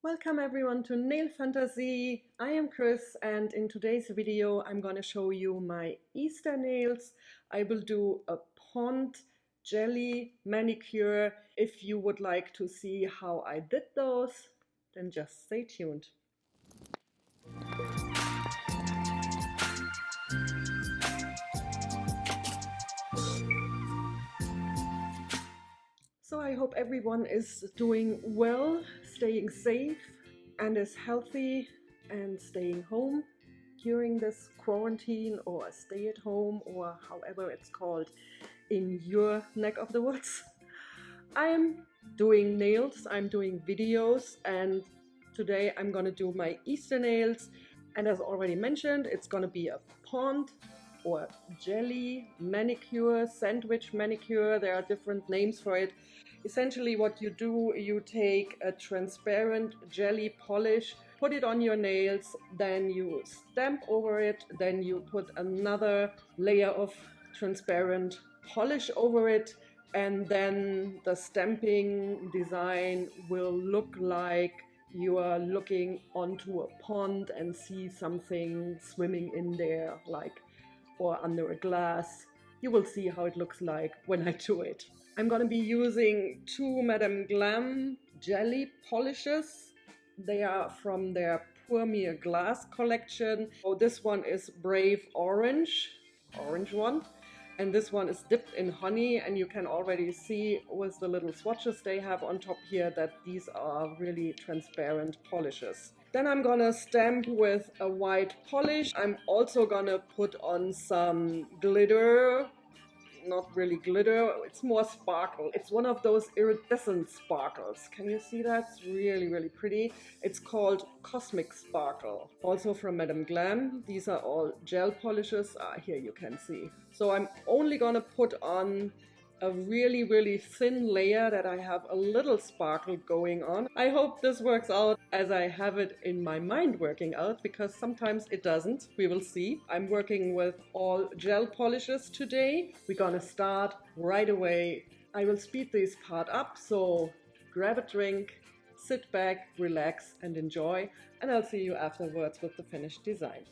Welcome everyone to Nail Fantasy. I am Chris and in today's video I'm going to show you my Easter nails. I will do a pond jelly manicure. If you would like to see how I did those, then just stay tuned. So I hope everyone is doing well, staying safe and is healthy and staying home during this quarantine or stay at home or however it's called in your neck of the woods. I'm doing nails, I'm doing videos, and today I'm gonna do my Easter nails. And as already mentioned, it's gonna be a pond or jelly manicure, sandwich manicure. There are different names for it. Essentially what you do, you take a transparent jelly polish, put it on your nails, then you stamp over it, then you put another layer of transparent polish over it, and then the stamping design will look like you are looking onto a pond and see something swimming in there, like, or under a glass. You will see how it looks like when I do it. I'm gonna be using two Madame Glam jelly polishes. They are from their Pour glass collection. Oh, this one is Brave Orange one. And this one is dipped in honey, and you can already see with the little swatches they have on top here that these are really transparent polishes. Then I'm gonna stamp with a white polish. I'm also gonna put on some glitter. Not really glitter, it's more sparkle. It's one of those iridescent sparkles. Can you see that? It's really, really pretty. It's called Cosmic Sparkle. Also from Madame Glam. These are all gel polishes. Here you can see. So I'm only gonna put on a really, really thin layer that I have a little sparkle going on. I hope this works out as I have it in my mind working out, because sometimes it doesn't. We will see. I'm working with all gel polishes today. We're gonna start right away. I will speed this part up, so grab a drink, sit back, relax and enjoy, and I'll see you afterwards with the finished design.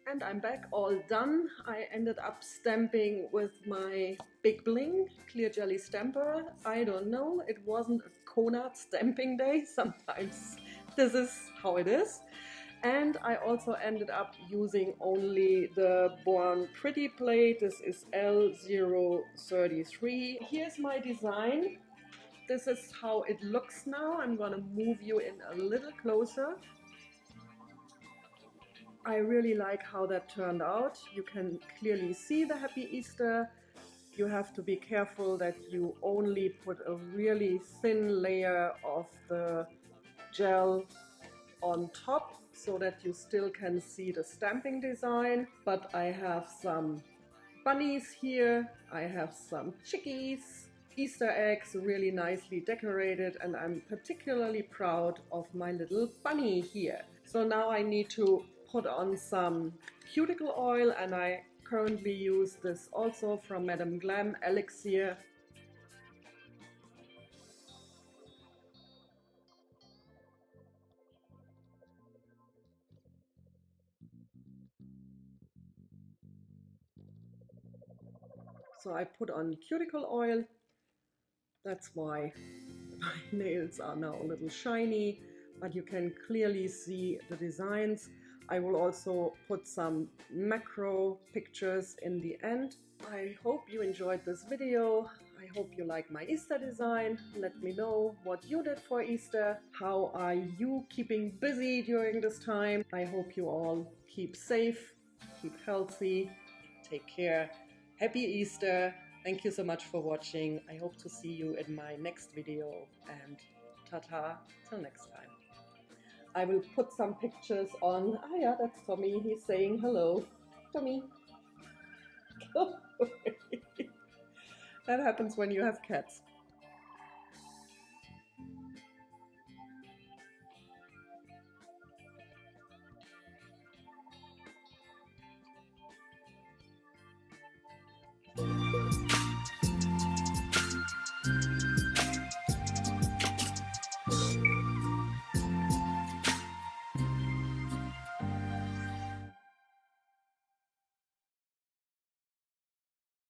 And I'm back, all done. I ended up stamping with my big Bling clear jelly stamper. I don't know, it wasn't a Conard stamping day. Sometimes this is how it is. And I also ended up using only the Born Pretty plate. This is L033. Here's my design. This is how it looks now. I'm gonna move you in a little closer. I really like how that turned out. You can clearly see the Happy Easter. You have to be careful that you only put a really thin layer of the gel on top so that you still can see the stamping design. But I have some bunnies here, I have some chickies, Easter eggs really nicely decorated, and I'm particularly proud of my little bunny here. So now I need to put on some cuticle oil, and I currently use this also from Madame Glam Elixir. So I put on cuticle oil. That's why my nails are now a little shiny, but you can clearly see the designs. I will also put some macro pictures in the end. I hope you enjoyed this video. I hope you like my Easter design. Let me know what you did for Easter. How are you keeping busy during this time? I hope you all keep safe, keep healthy, take care. Happy Easter. Thank you so much for watching. I hope to see you in my next video, and ta-ta till next time. I will put some pictures on. Ah yeah, that's Tommy. He's saying hello. Tommy. That happens when you have cats.